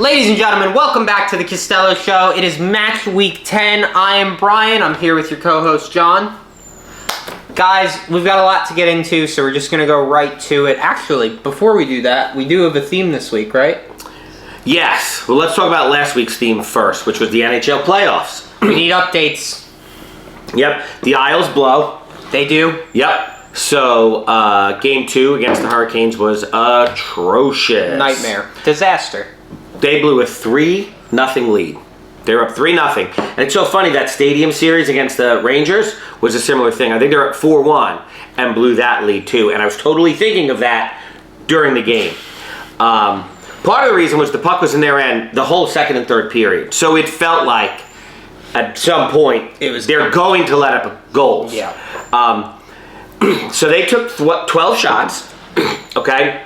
Ladies and gentlemen, welcome back to the Castello Show. It is match week 10. I am Brian. I'm here with your co-host, John. Guys, we've got a lot to get into, so we're just going to go right to it. Actually, before we do that, we do have a theme this week, right? Yes. Well, let's talk about last week's theme first, which was the NHL playoffs. We need updates. Yep. The Isles blow. They do. Yep. So, Game 2 against the Hurricanes was atrocious. Nightmare. Disaster. They blew a 3-0 lead. They were up 3-0. And it's so funny, that Stadium Series against the Rangers was a similar thing. I think they were up 4-1 and blew that lead too. And I was totally thinking of that during the game. Part of the reason was the puck was in their end the whole second and third period. So it felt like at some point they're going to let up goals. Yeah. So they took 12 shots. Okay.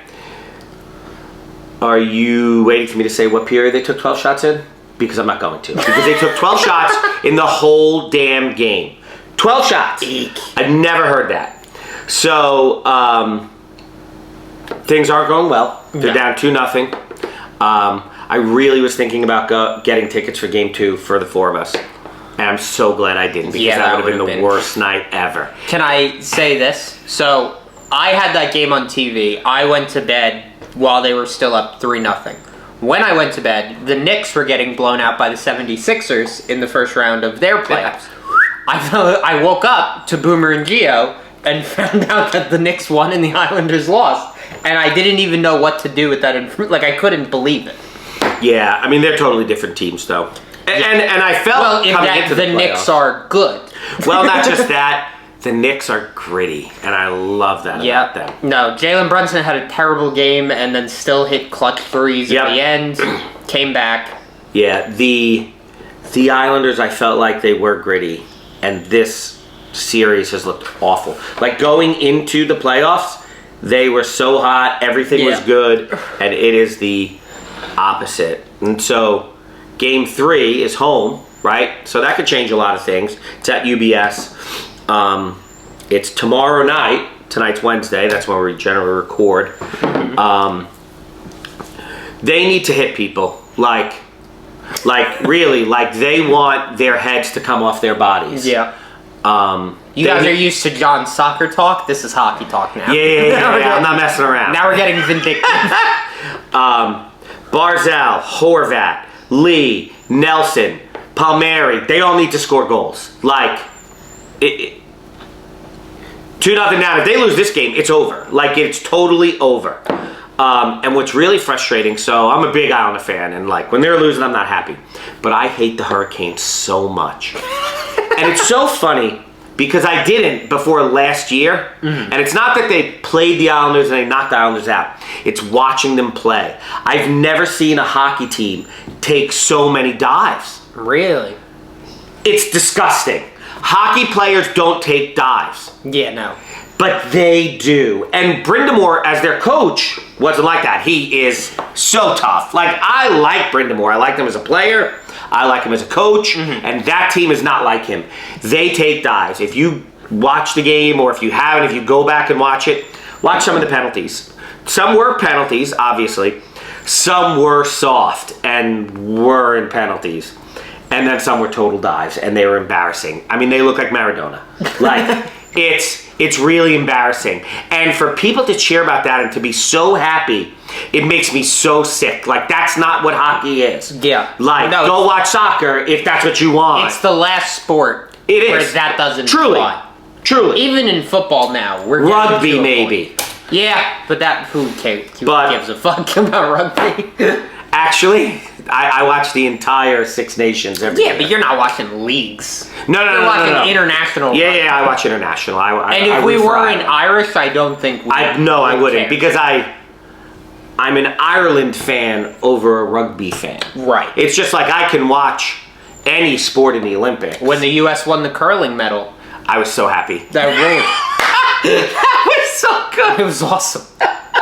Are you waiting for me to say what period they took 12 shots in? Because I'm not going to. Because they took 12 shots in the whole damn game. 12 shots. Eek. I've never heard that. So, things aren't going well. They're down 2-0. I really was thinking about getting tickets for Game 2 for the four of us. And I'm so glad I didn't, because that would have been the worst night ever. Can I say this? So, I had that game on TV. I went to bed while they were still up 3-0. When I went to bed, the Knicks were getting blown out by the 76ers in the first round of their playoffs. I woke up to Boomer and Gio and found out that the Knicks won and the Islanders lost. And I didn't even know what to do with that. I couldn't believe it. Yeah, I mean, they're totally different teams, though. And I felt coming into the playoffs, Knicks are good. Well, not just that. The Knicks are gritty, and I love that about them. No, Jalen Brunson had a terrible game and then still hit clutch threes at the end. Came back. Yeah, the Islanders, I felt like they were gritty, and this series has looked awful. Like, going into the playoffs, they were so hot, everything was good, and it is the opposite. And so, Game 3 is home, right? So that could change a lot of things. It's at UBS. It's tomorrow night. Tonight's Wednesday. That's when we generally record. They need to hit people. Like really, like they want their heads to come off their bodies. Yeah. You guys are used to John's soccer talk. This is hockey talk now. Yeah. I'm not messing around. Now we're getting vindictive. Barzal, Horvat, Lee, Nelson, Palmieri, they all need to score goals. Like, 2-0 down. If they lose this game, it's over. Like, it's totally over. And what's really frustrating, so I'm a big Islander fan, and like, when they're losing, I'm not happy. But I hate the Hurricanes so much. And it's so funny, because I didn't before last year. And it's not that they played the Islanders and they knocked the Islanders out. It's watching them play. I've never seen a hockey team take so many dives. Really? It's disgusting. Hockey players don't take dives. Yeah, no. But they do. And Brindamore, as their coach, wasn't like that. He is so tough. Like, I like Brindamore. I like him as a player. I like him as a coach. And that team is not like him. They take dives. If you watch the game, or if you haven't, if you go back and watch it, watch some of the penalties. Some were penalties, obviously. Some were soft and were in penalties. And then some were total dives, and they were embarrassing. I mean, they look like Maradona. Like, it's really embarrassing. And for people to cheer about that and to be so happy, it makes me so sick. Like, that's not what hockey is. Yeah. Like, go watch soccer if that's what you want. It's the last sport where that doesn't Truly. apply. Truly. Even in football now, we're rugby maybe. Yeah, but who gives a fuck about rugby? Actually, I watch the entire Six Nations every year. But you're not watching leagues. No. You're watching international. Yeah, I watch international. And if we were in Irish, I don't think I wouldn't, because I'm an Ireland fan over a rugby fan. Right. It's just like I can watch any sport in the Olympics. When the U.S. won the curling medal, I was so happy. That was so good. It was awesome.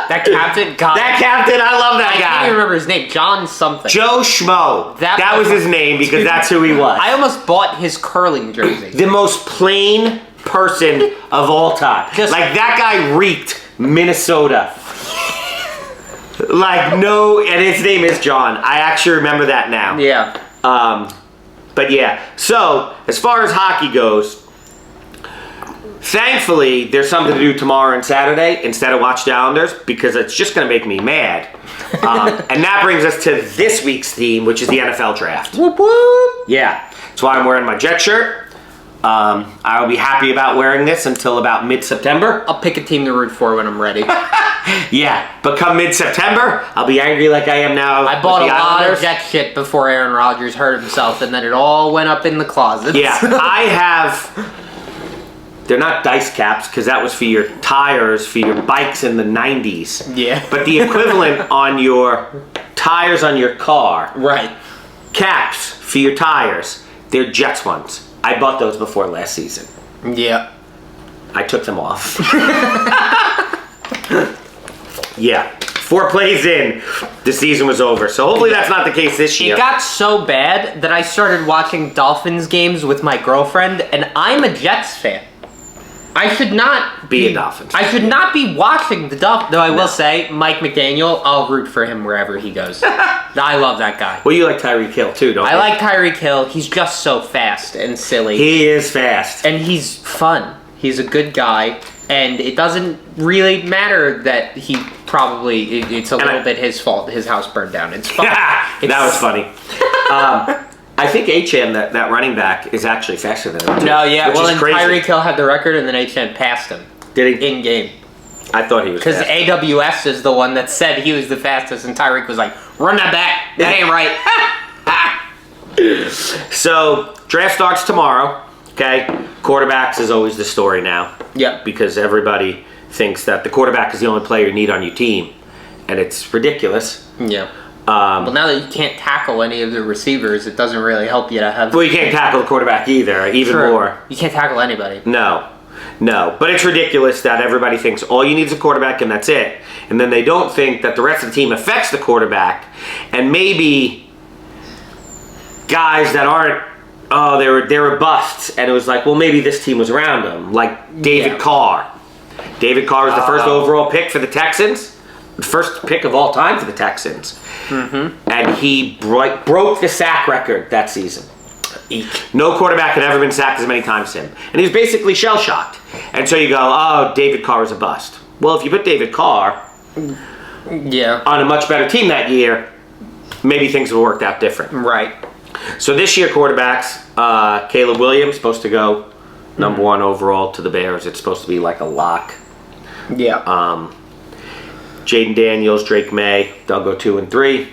That captain, I love that guy. I can't even remember his name. John something. Joe Schmo. That was his name, because that's who he was. I almost bought his curling jersey. The most plain person of all time. Like, that guy reeked Minnesota. Like, no, and his name is John. I actually remember that now. Yeah. But yeah, so as far as hockey goes, thankfully there's something to do tomorrow and Saturday instead of watch the Islanders because it's just going to make me mad. And that brings us to this week's theme, which is the NFL draft. Whoop whoop. Yeah, that's why I'm wearing my Jet shirt. I'll be happy about wearing this until about mid-September. I'll pick a team to root for when I'm ready. Yeah, but come mid-September, I'll be angry like I am now. I bought with a the lot Islanders. of Jet shit before Aaron Rodgers hurt himself, and then it all went up in the closet. Yeah, I have. They're not dice caps because that was for your tires for your bikes in the 90s. Yeah. But the equivalent on your tires on your car, Right. caps for your tires, they're Jets ones. I bought those before last season. Yeah. I took them off. Yeah. 4 plays in, the season was over. So hopefully that's not the case this year. It got so bad that I started watching Dolphins games with my girlfriend, and I'm a Jets fan. I should not Be a Dolphins fan. I should not be watching the Dolphins. Though I will say, Mike McDaniel, I'll root for him wherever he goes. I love that guy. Well, you like Tyreek Hill too, don't you? I like Tyreek Hill. He's just so fast and silly. He is fast. And he's fun. He's a good guy. And it doesn't really matter that he probably, it's a little bit his fault. His house burned down. It's fine. That was funny. I think HM, that running back, is actually faster than him. Too, No, yeah. which Well, is and crazy. Tyreek Hill had the record, and then HM passed him Did he? in game. I thought he was Because fast. AWS is the one that said he was the fastest, and Tyreek was like, run that back. That ain't right. So, draft starts tomorrow. Okay? Quarterbacks is always the story now. Yep. Because everybody thinks that the quarterback is the only player you need on your team. And it's ridiculous. Yeah. Well, now that you can't tackle any of the receivers, it doesn't really help you to have... Well, you can't tackle the quarterback either, even True. more. You can't tackle anybody. No. But it's ridiculous that everybody thinks all you need is a quarterback and that's it. And then they don't think that the rest of the team affects the quarterback. And maybe guys that aren't, they were busts. And it was like, well, maybe this team was around them. Like David Carr. David Carr was the first overall pick for the Texans. The first pick of all time for the Texans. Mm-hmm. And he broke the sack record that season. Eek. No quarterback had ever been sacked as many times as him. And he was basically shell-shocked. And so you go, oh, David Carr is a bust. Well, if you put David Carr Yeah. on a much better team that year, maybe things would have worked out different. Right. So this year, quarterbacks, Caleb Williams supposed to go number 1 overall to the Bears. It's supposed to be like a lock. Yeah. Jaden Daniels, Drake May, they'll go 2 and 3.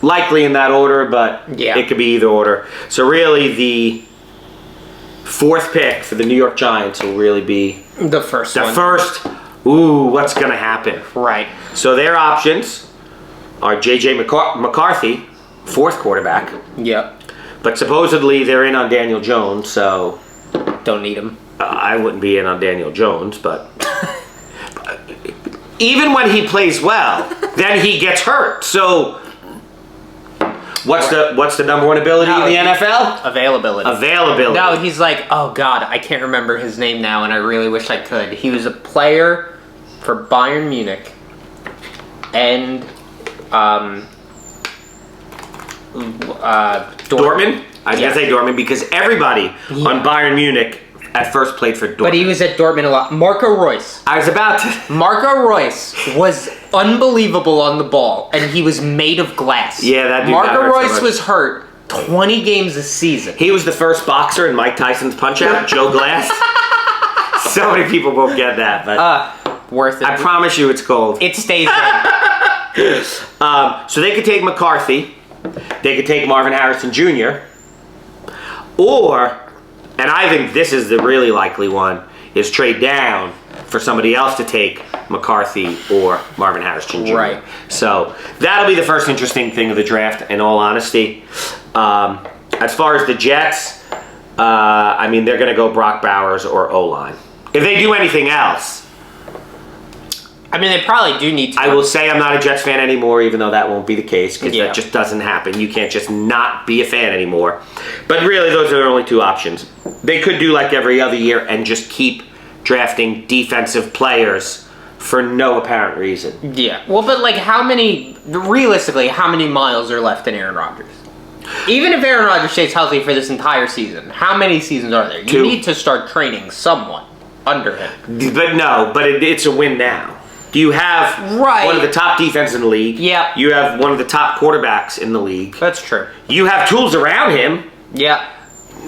Likely in that order, but Yeah. it could be either order. So really, the 4th pick for the New York Giants will really be the first the one. first. Ooh, what's going to happen? Right. So their options are J.J. McCarthy, 4th quarterback, Yep. but supposedly they're in on Daniel Jones, so Don't need him. I wouldn't be in on Daniel Jones, but even when he plays well, then he gets hurt. So what's the number 1 ability in the NFL? Availability. Availability. No, he's like, oh god, I can't remember his name now, and I really wish I could. He was a player for Bayern Munich, and Dortmund? I was Yeah. going to say Dortmund because everybody on Bayern Munich at first played for Dortmund. But he was at Dortmund a lot. Marco Reus. I was about to... Marco Reus was unbelievable on the ball, and he was made of glass. Yeah, that dude got Marco hurt so Reus much. was hurt 20 games a season. He was the first boxer in Mike Tyson's Punch-Out, Joe Glass. So many people won't get that, but Worth it. I promise you it's cold. It stays there. So they could take McCarthy. They could take Marvin Harrison Jr. Or, and I think this is the really likely one, is trade down for somebody else to take McCarthy or Marvin Harrison Jr. Right. So that'll be the first interesting thing of the draft, in all honesty. As far as the Jets, I mean, they're going to go Brock Bowers or O-line. If they do anything else, I mean, they probably do need to. I will say I'm not a Jets fan anymore, even though that won't be the case, because Yeah. that just doesn't happen. You can't just not be a fan anymore. But really, those are their only 2 options. They could do like every other year and just keep drafting defensive players for no apparent reason. Yeah. Well, but like realistically, how many miles are left in Aaron Rodgers? Even if Aaron Rodgers stays healthy for this entire season, how many seasons are there? You 2. need to start training someone under him. But it's a win now. You have one of the top defenses in the league. Yeah. You have one of the top quarterbacks in the league. That's true. You have tools around him. Yeah.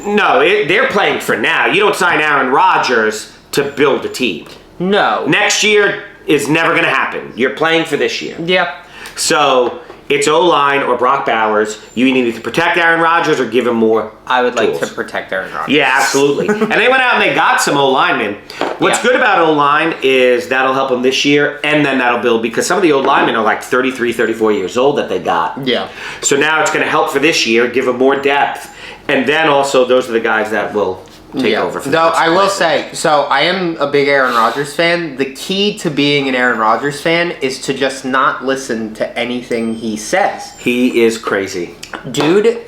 No, they're playing for now. You don't sign Aaron Rodgers to build a team. No. Next year is never going to happen. You're playing for this year. Yeah. So it's O-line or Brock Bowers. You need to protect Aaron Rodgers or give him more I would tools. like to protect Aaron Rodgers. Yeah, absolutely. And they went out and they got some O-linemen. What's good about O-line is that'll help them this year, and then that'll build, because some of the O-linemen are like 33, 34 years old that they got. Yeah. So now it's going to help for this year, give them more depth, and then also those are the guys that will take over. For Though I will say, so I am a big Aaron Rodgers fan. The key to being an Aaron Rodgers fan is to just not listen to anything he says. He is crazy. Dude,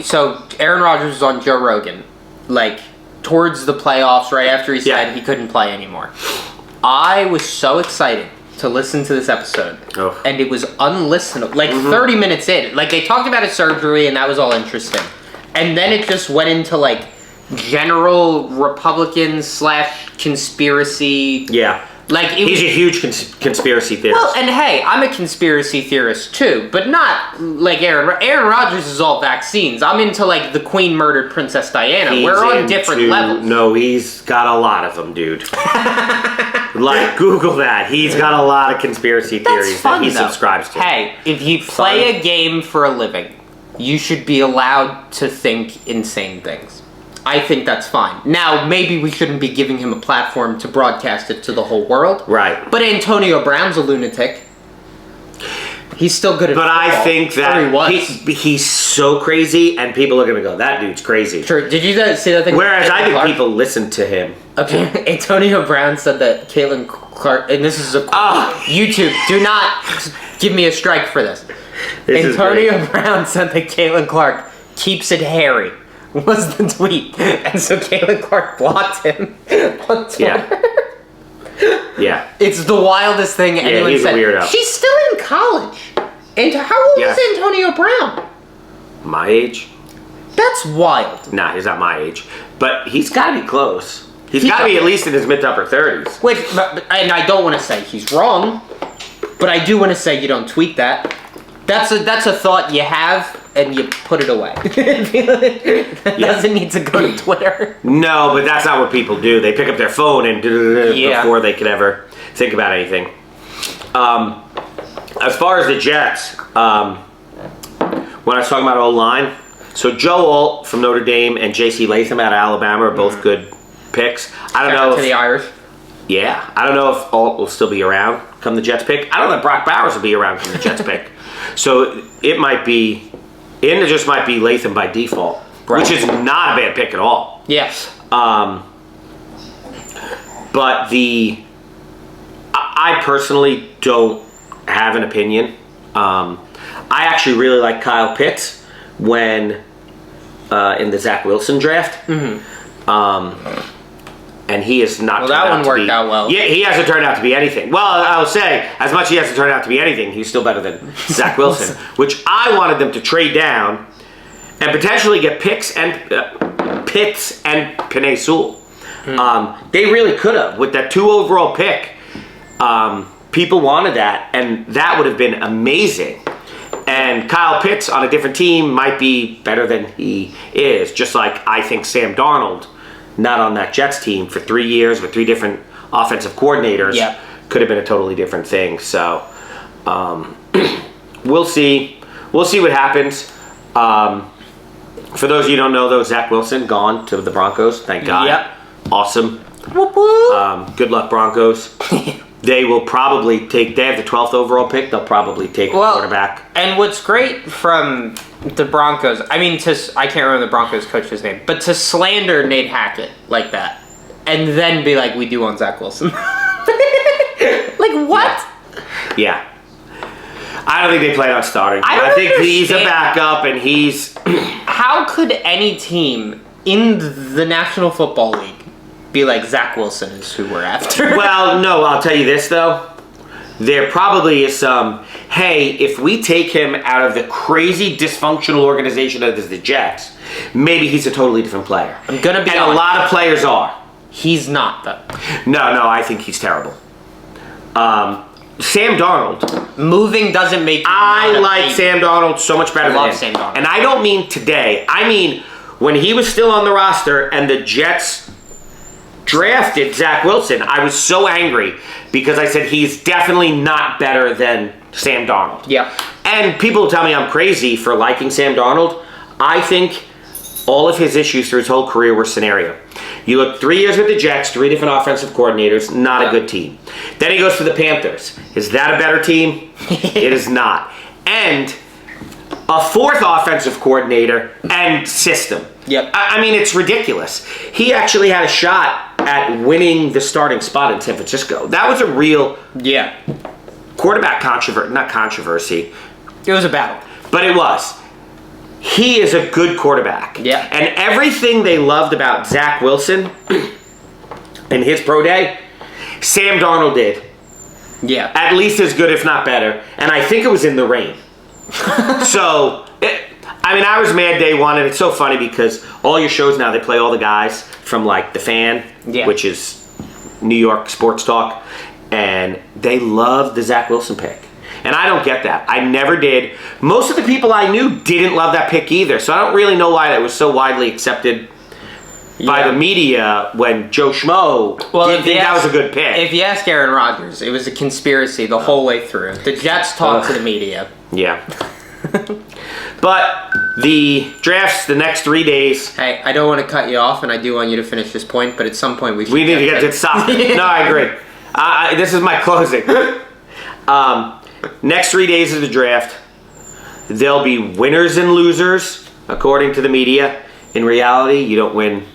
so Aaron Rodgers was on Joe Rogan, like, towards the playoffs, right after he said he couldn't play anymore. I was so excited to listen to this episode, and it was unlistenable. Like, 30 minutes in, like, they talked about his surgery, and that was all interesting. And then it just went into, like, general Republican / conspiracy. Yeah. Like he's a huge conspiracy theorist. Well, and hey, I'm a conspiracy theorist too, but not like Aaron. Aaron Rodgers is all vaccines. I'm into like the Queen murdered Princess Diana. We're on different levels. No, he's got a lot of them, dude. Like, Google that. He's got a lot of conspiracy theories that he subscribes to. Hey, if you play a game for a living, you should be allowed to think insane things. I think that's fine. Now, maybe we shouldn't be giving him a platform to broadcast it to the whole world. Right. But Antonio Brown's a lunatic. He's still good at football. But I think that he's so crazy, and people are going to go, that dude's crazy. Sure. Did you see that thing? Whereas I think people listen to him. Okay. Antonio Brown said that Caitlin Clark, and this is a YouTube, do not give me a strike for this. Antonio Brown said that Caitlin Clark keeps it hairy. Was the tweet, and so Caitlin Clark blocked him on Twitter. Yeah. It's the wildest thing anyone he's said. A weirdo. She's still in college. And how old is Antonio Brown? My age? That's wild. Nah, he's not my age. But he's got to be close. He's got to be at least in his mid to upper 30s. Wait, and I don't want to say he's wrong, but I do want to say you don't tweet that. That's a thought you have, and you put it away. That doesn't need to go to Twitter. No, but that's not what people do. They pick up their phone and before they could ever think about anything. As far as the Jets, when I was talking about O-line, so Joe Alt from Notre Dame and J.C. Latham out of Alabama are both good picks. I don't know to the Irish. Yeah, I don't know if Alt will still be around come the Jets pick. I don't know if Brock Bowers will be around come the Jets pick. So it just might be Latham by default, which is not a bad pick at all. Yes. But I personally don't have an opinion. I actually really like Kyle Pitts when in the Zach Wilson draft. And he is not. Well, that one worked out well. Yeah, he hasn't turned out to be anything. Well, I'll say, as much as he hasn't turned out to be anything, he's still better than Zach Wilson, which I wanted them to trade down and potentially get Pitts and Penei Sewell. They really could have with that 2 overall pick. People wanted that, and that would have been amazing. And Kyle Pitts on a different team might be better than he is, just like I think Sam Darnold, not on that Jets team for 3 years with 3 different offensive coordinators, could have been a totally different thing. So we'll see. We'll see what happens. For those of you who don't know, though, Zach Wilson gone to the Broncos. Thank God. Yep. Awesome. Whoop, whoop. Good luck, Broncos. They will probably take. They have the 12th overall pick. They'll probably take a quarterback. And what's great from the Broncos, I mean, I can't remember the Broncos coach's name, but to slander Nate Hackett like that, and then be like, we do want Zach Wilson. Like, what? Yeah. I don't think they plan on starting. I think he's a backup, and he's... How could any team in the National Football League be like Zach Wilson is who we're after. Well, no, I'll tell you this, though. There probably is some, hey, if we take him out of the crazy dysfunctional organization that is the Jets, maybe he's a totally different player. I'm going to be And honest. a lot of players are. He's not, though. No, I think he's terrible. Sam Darnold. Moving doesn't make you I not a like baby. Sam Darnold so much better I than love him. Sam Darnold. And I don't mean today. I mean when he was still on the roster and the Jets drafted Zach Wilson, I was so angry because I said he's definitely not better than Sam Darnold. Yeah. And people tell me I'm crazy for liking Sam Darnold. I think all of his issues through his whole career were scenario. You look 3 years with the Jets, 3 different offensive coordinators, not a good team. Then he goes to the Panthers. Is that a better team? It is not. And a 4th offensive coordinator and system. Yep. I mean, it's ridiculous. He actually had a shot at winning the starting spot in San Francisco. That was a real quarterback controversy. It was a battle. But it was. He is a good quarterback. Yeah. And everything they loved about Zach Wilson in his pro day, Sam Darnold did. Yeah. At least as good, if not better. And I think it was in the rain. I was mad day one, and it's so funny because all your shows now, they play all the guys from like The Fan, which is New York sports talk, and they love the Zach Wilson pick. And I don't get that. I never did. Most of the people I knew didn't love that pick either, so I don't really know why that was so widely accepted by the media when Joe Schmo didn't think that was a good pick. If you ask Aaron Rodgers, it was a conspiracy the whole way through. The Jets talked to the media. Yeah. But the drafts the next 3 days. Hey, I don't want to cut you off, and I do want you to finish this point, but at some point we should We need to get to stop. No, I agree. This is my closing. Next 3 days of the draft, there'll be winners and losers, according to the media. In reality, you don't win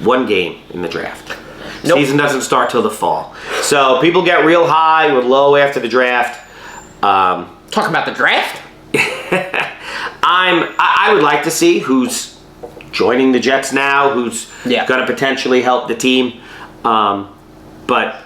one game in the draft. Nope. Season doesn't start till the fall. So people get real high or low after the draft. Talk about the draft? I would like to see who's joining the Jets now, who's going to potentially help the team. But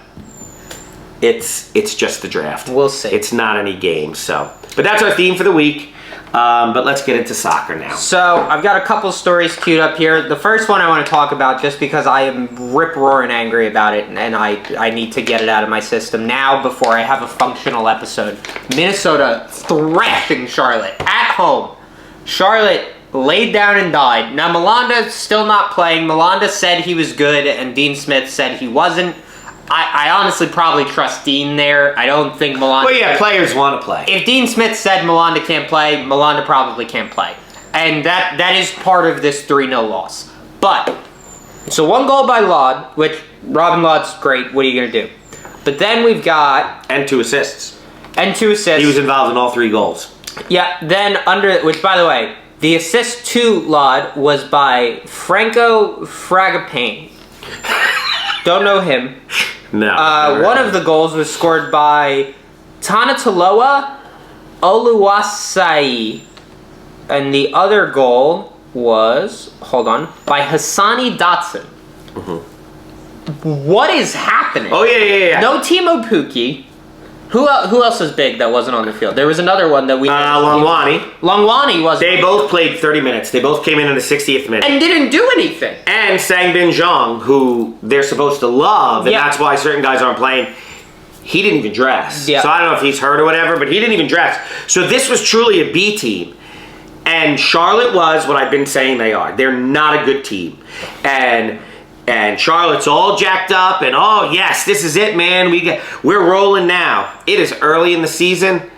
it's just the draft. We'll see. It's not any games. So, but that's our theme for the week. But let's get into soccer now. So I've got a couple stories queued up here. The first one I want to talk about just because I am rip-roaring angry about it, and I need to get it out of my system now before I have a functional episode. Minnesota thrashing Charlotte at home. Charlotte laid down and died. Now Melanda's still not playing. Melanda said he was good, and Dean Smith said he wasn't. I honestly probably trust Dean there. I don't think Melanda... Well, yeah, players want to play. If Dean Smith said Melanda can't play, Melanda probably can't play. And that is part of this 3-0 loss. But, so 1 goal by Laud, which Robin Laud's great. What are you going to do? But then we've got... And 2 assists. And 2 assists. He was involved in all 3 goals. Yeah, then which, by the way, the assist to Laud was by Franco Fragapane. Don't know him. No. One of the goals was scored by Tanataloa Oluwasai. And the other goal was, by Hassani Dotson. Mm-hmm. What is happening? Oh, yeah. No Timo Pukki. Who else was big that wasn't on the field? There was another one that we... Longwani. Longwani wasn't. They both played 30 minutes. They both came in the 60th minute. And didn't do anything. And Sangbin Jeong, who they're supposed to love, and that's why certain guys aren't playing, he didn't even dress. Yeah. So I don't know if he's hurt or whatever, but he didn't even dress. So this was truly a B team. And Charlotte was what I've been saying they are. They're not a good team. And Charlotte's all jacked up, and oh yes, this is it, man. We're rolling now. It is early in the season.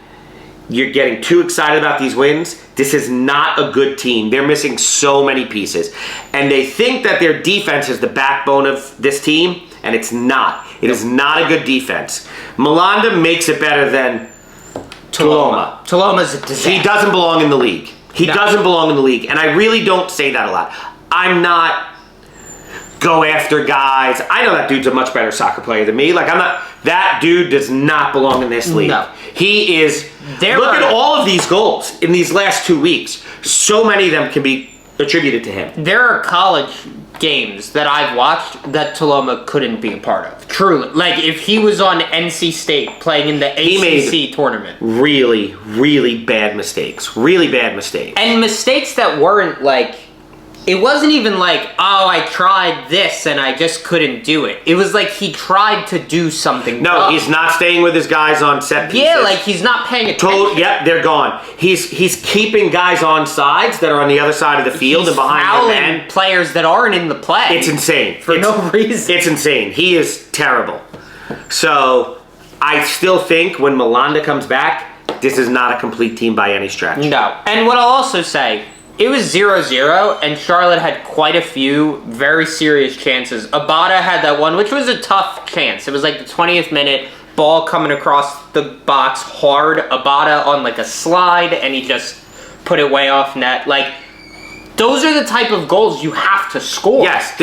You're getting too excited about these wins. This is not a good team. They're missing so many pieces, and they think that their defense is the backbone of this team, and it's not. It is not a good defense. Melanda makes it better than Tuloma. Tuloma's a disaster. He doesn't belong in the league. He doesn't belong in the league, and I really don't say that a lot. I'm not go after guys. I know that dude's a much better soccer player than me. That dude does not belong in this league. No. He is. Look at all of these goals in these last 2 weeks. So many of them can be attribute it to him. There are college games that I've watched that Taloma couldn't be a part of. Truly. Like, if he was on NC State playing in the ACC tournament. Really, really bad mistakes. Really bad mistakes. And mistakes that weren't, like... It wasn't even like, oh, I tried this and I just couldn't do it. It was like he tried to do something. No, he's not staying with his guys on set pieces. Yeah, like he's not paying attention. Yep, they're gone. He's keeping guys on sides that are on the other side of the field and behind the man. Players that aren't in the play. It's insane. For no reason. It's insane. He is terrible. So, I still think when Malanda comes back, this is not a complete team by any stretch. No. And what I'll also say... It was 0-0, and Charlotte had quite a few very serious chances. Abada had that one, which was a tough chance. It was like the 20th minute, ball coming across the box hard. Abada on like a slide, and he just put it way off net. Like, those are the type of goals you have to score. Yes,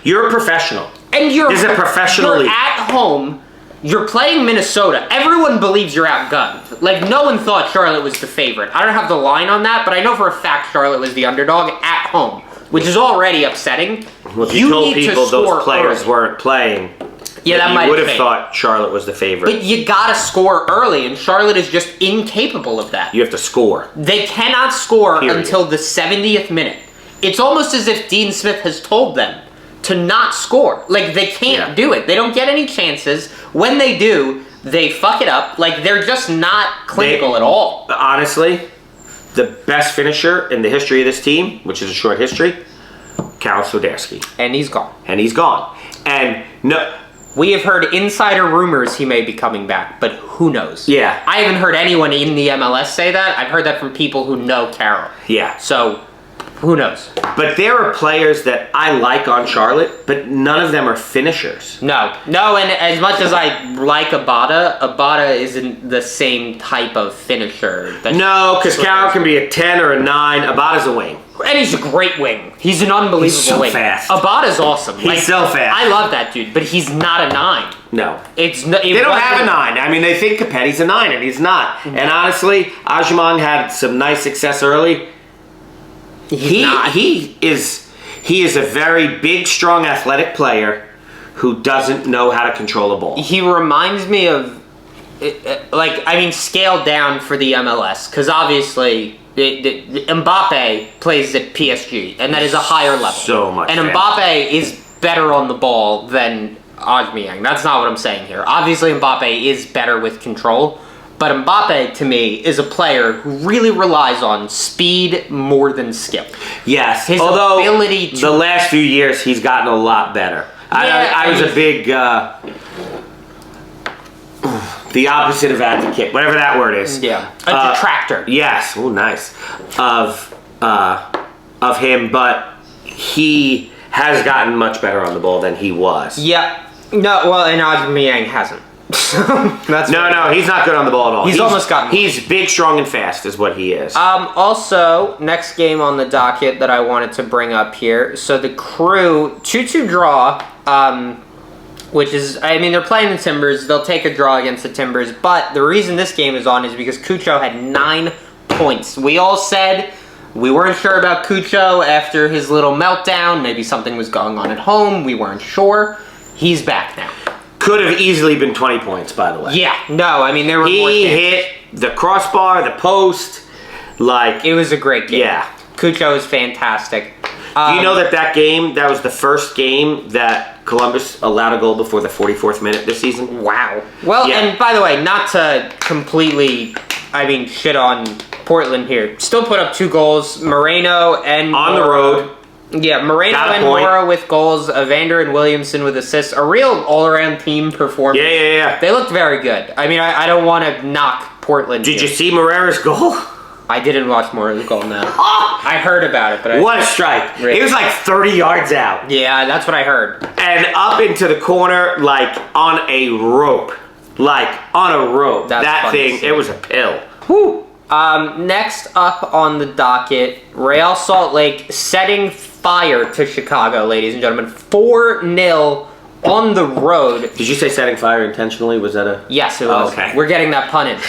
you're a professional. And this is a professional league. You're at home. You're playing Minnesota. Everyone believes you're outgunned. Like, no one thought Charlotte was the favorite. I don't have the line on that, but I know for a fact Charlotte was the underdog at home, which is already upsetting. Well, if you told people those players weren't playing, yeah, that might you would have thought Charlotte was the favorite. But you gotta score early, and Charlotte is just incapable of that. You have to score. They cannot score Period. until the 70th minute. It's almost as if Dean Smith has told them to not score. Like, they can't do it. They don't get any chances. When they do, they fuck it up. Like, they're just not clinical at all. Honestly, the best finisher in the history of this team, which is a short history, Karol Swiderski. And he's gone. And no... We have heard insider rumors he may be coming back, but who knows? Yeah. I haven't heard anyone in the MLS say that. I've heard that from people who know Karol. Yeah. So... who knows? But there are players that I like on Charlotte, but none of them are finishers. No, and as much as I like Abada isn't the same type of finisher. No, because Karol can be a 10 or a 9. Abada's a wing. And he's a great wing. He's an unbelievable wing. Fast. Abada's awesome. He's so fast. I love that dude, but he's not a 9. No. They don't have a 9. I mean, they think Capetti's a 9, and he's not. Mm-hmm. And honestly, Ajimong had some nice success early. He is a very big, strong, athletic player who doesn't know how to control a ball. He reminds me of, scaled down for the MLS, because obviously Mbappe plays at PSG, and that is a higher level. So much. And Mbappe is better on the ball than Aubameyang. That's not what I'm saying here. Obviously, Mbappe is better with control. But Mbappe, to me, is a player who really relies on speed more than skill. Yes, his although ability to... the last few years, he's gotten a lot better. Yeah, I was a big... the opposite of advocate, whatever that word is. Yeah, a detractor. Yes, oh, nice. Of him, but he has gotten much better on the ball than he was. Yeah. No, well, and Aubameyang hasn't. No, he's not good on the ball at all. He's almost gotten... He's big, strong, and fast is what he is. Also, next game on the docket that I wanted to bring up here. So the Crew, 2-2 draw, which is, I mean, they're playing the Timbers. They'll take a draw against the Timbers. But the reason this game is on is because Cucho had 9 points. We all said we weren't sure about Cucho after his little meltdown. Maybe something was going on at home. We weren't sure. He's back now. Could have easily been 20 points, by the way. Yeah, no, I mean, there were more He hit the crossbar, the post, like... It was a great game. Yeah. Cucho is fantastic. Do you know that game, that was the first game that Columbus allowed a goal before the 44th minute this season? Wow. Well, yeah. And by the way, not to completely, shit on Portland here. Still put up 2 goals. Moreno and... On the road. Yeah, Moreno and Mora with goals, Evander and Williamson with assists. A real all-around team performance. Yeah. They looked very good. I mean, I don't want to knock Portland. Did you see Morera's goal? I didn't watch Mora's goal, no. I heard about it, but what a strike. Really? It was like 30 yards out. Yeah, that's what I heard. And up into the corner, like on a rope. That thing, it was a pill. Whew. Next up on the docket, Real Salt Lake setting fire to Chicago, ladies and gentlemen. 4-0 on the road. Did you say setting fire intentionally? Was that a... Yes, it was. Okay. We're getting that pun in.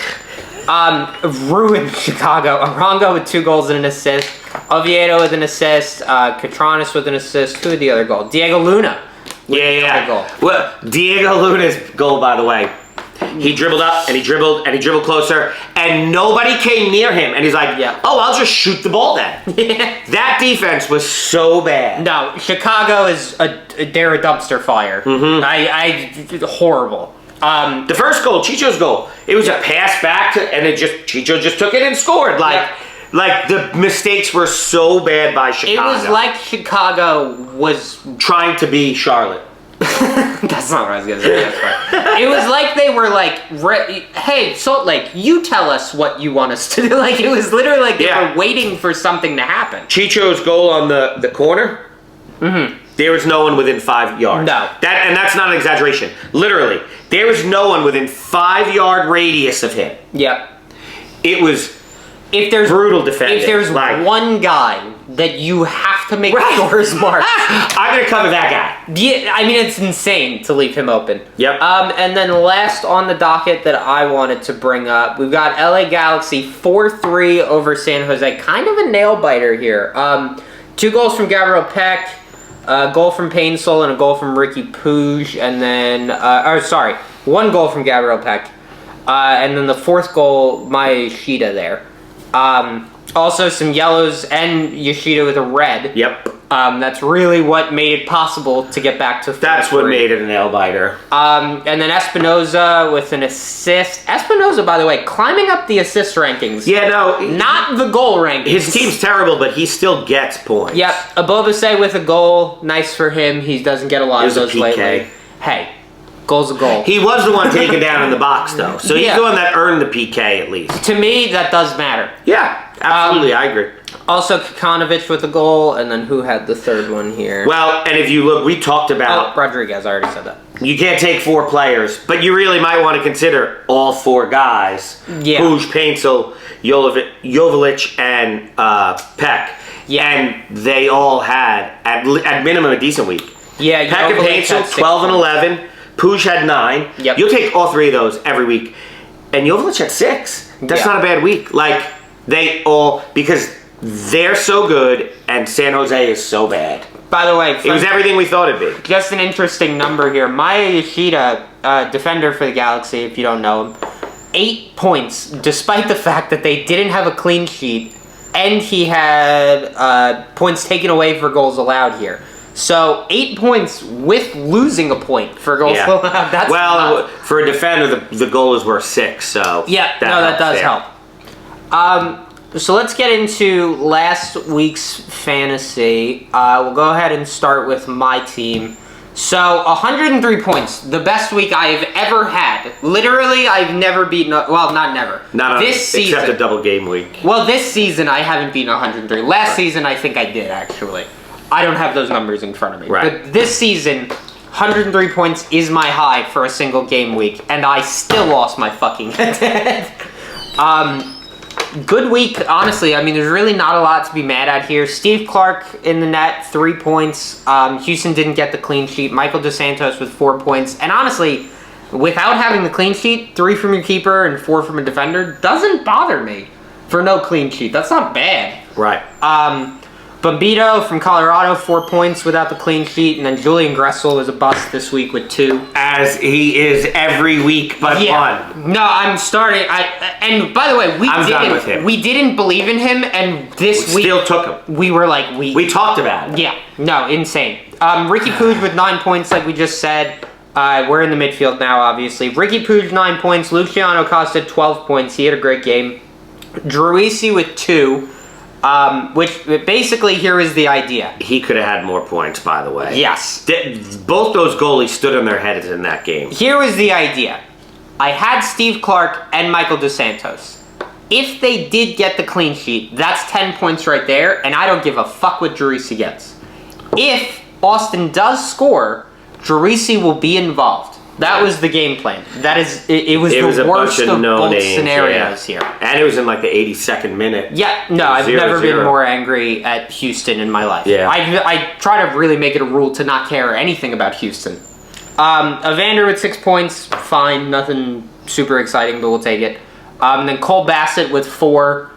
Ruined Chicago. Arango with 2 goals and an assist. Oviedo with an assist. Catronis with an assist. Who had the other goal? Diego Luna. Yeah. Goal. Well, Diego Luna's goal, by the way, he dribbled up and he dribbled closer, and nobody came near him. And he's like, "Oh, I'll just shoot the ball then." That defense was so bad. No, Chicago they're a dumpster fire. Horrible. The first goal, Chicho's goal, it was a pass back to, and Chicho just took it and scored. Like the mistakes were so bad by Chicago. It was like Chicago was trying to be Charlotte. That's not what I was gonna say. That's right. It was like they were like, "Hey, Salt Lake, you tell us what you want us to do." Like it was literally like they were waiting for something to happen. Chicho's goal on the corner. There was no one within 5 yards. No, that's not an exaggeration. Literally, there was no one within 5-yard radius of him. Yep. It was. If there's brutal defending. If there's one guy that you have to make doors mark, I'm gonna cover that guy. Yeah, I mean it's insane to leave him open. Yep. And then last on the docket that I wanted to bring up, we've got LA Galaxy 4-3 over San Jose. Kind of a nail biter here. 2 goals from Gabriel Peck, a goal from Painsol, and a goal from Ricky Puig, and then 1 goal from Gabriel Peck, and then the 4th goal, Yoshida there. Also some yellows and Yoshida with a red. Yep. That's really what made it possible to get back to 4-3. That's what made it a nail biter. And then Espinoza with an assist. Espinoza, by the way, climbing up the assist rankings. Yeah, no. Not the goal rankings. His team's terrible, but he still gets points. Yep. Abobase with a goal. Nice for him. He doesn't get a lot of those lately. Hey, goal's a goal. He was the one taken down in the box, though. So he's the one that earned the PK, at least. To me, that does matter. Yeah, absolutely. I agree. Also, Kikanovic with a goal, and then who had the 3rd one here? Well, and if you look, we talked about... Rodriguez, I already said that. You can't take 4 players, but you really might want to consider all 4 guys. Yeah. Puig, Painsol, Jovic, and Peck. Yeah. And they all had, at minimum, a decent week. Yeah, Peck and Painsol, 12 and 11. Puig had 9. Yep. You'll take all 3 of those every week. And Jovic had 6. That's not a bad week. Like, because they're so good and San Jose is so bad. By the way, it was everything we thought it'd be. Just an interesting number here. Maya Yoshida, defender for the Galaxy, if you don't know him, 8 points, despite the fact that they didn't have a clean sheet, and he had points taken away for goals allowed here. So 8 points with losing a point for goals allowed. That's for a defender, the goal is worth 6. So that does help. So let's get into last week's fantasy. We'll go ahead and start with my team. So 103 points, the best week I have ever had. Literally, I've never beaten. Well, not never. Not this season, except a double game week. Well, this season I haven't beaten 103. Last season I think I did actually. I don't have those numbers in front of me. Right. But this season, 103 points is my high for a single game week, and I still lost my fucking head. Good week, honestly. I mean, there's really not a lot to be mad at here. Steve Clark in the net, 3 points. Houston didn't get the clean sheet. Michael DeSantos with 4 points. And honestly, without having the clean sheet, 3 from your keeper and 4 from a defender doesn't bother me for no clean sheet. That's not bad. Right. Bombito from Colorado, 4 points without the clean sheet, and then Julian Gressel was a bust this week with 2. As he is every week but one. No, I'm starting. And by the way, we didn't believe in him, and this week still took him. We were like we talked about it. Yeah, no, insane. Ricky Puig with 9 points, like we just said. We're in the midfield now, obviously. Ricky Puig 9 points. Luciano Costa 12 points. He had a great game. Druisi with 2. Which basically here is the idea. He could have had more points, by the way. Yes. Both those goalies stood on their heads in that game. Here was the idea. I had Steve Clark and Michael DeSantos. If they did get the clean sheet, that's 10 points right there, and I don't give a fuck what Druisi gets. If Austin does score, Druisi will be involved. That was the game plan. It was the worst of both scenarios here. And it was in like the 82nd minute. Yeah, no, I've never been more angry at Houston in my life. Yeah. I try to really make it a rule to not care anything about Houston. Evander with 6 points, fine, nothing super exciting, but we'll take it. Then Cole Bassett with 4.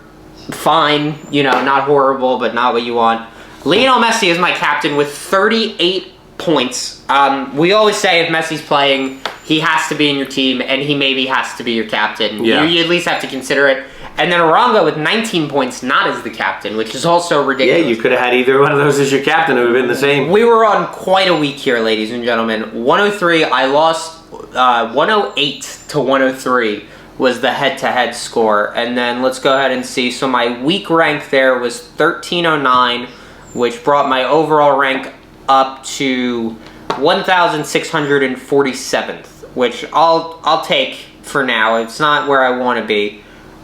Fine, not horrible, but not what you want. Lionel Messi is my captain with 38 points. We always say if Messi's playing, he has to be in your team, and he maybe has to be your captain. Yeah. You at least have to consider it. And then Arango with 19 points, not as the captain, which is also ridiculous. Yeah, you could have had either one of those as your captain. It would have been the same. We were on quite a week here, ladies and gentlemen. 103, I lost 108 to 103 was the head-to-head score. And then let's go ahead and see. So my week rank there was 1309, which brought my overall rank up to 1,647th, which I'll take for now. It's not where I want to be.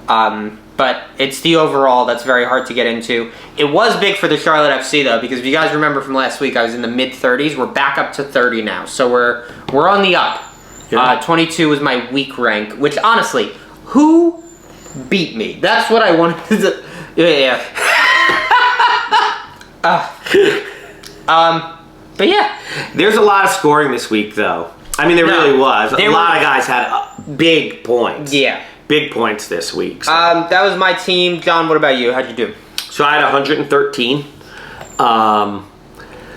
But it's the overall that's very hard to get into. It was big for the Charlotte FC though, because if you guys remember from last week, I was in the mid-30s. We're back up to 30 now, so we're on the up. Yeah. 22 was my week rank, which honestly, who beat me? That's what I wanted to. Yeah. But yeah, there's a lot of scoring this week though. I mean, there really was. A lot of guys had big points. Yeah. Big points this week. So. That was my team. John, what about you? How'd you do? So I had 113.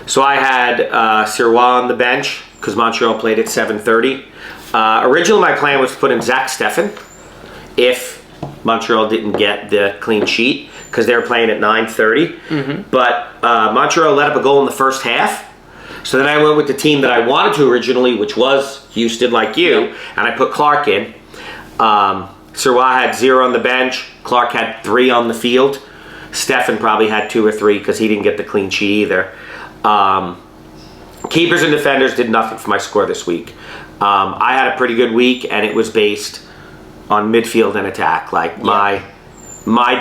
So I had Sirois on the bench because Montreal played at 7:30. Originally, my plan was to put in Zach Steffen if Montreal didn't get the clean sheet because they were playing at 9:30. Mm-hmm. But Montreal let up a goal in the first half. So then I went with the team that I wanted to originally, which was Houston, like you, and I put Clark in. Sirois had 0 on the bench. Clark had 3 on the field. Steffen probably had 2 or 3 because he didn't get the clean sheet either. Keepers and defenders did nothing for my score this week. I had a pretty good week, and it was based on midfield and attack. Like my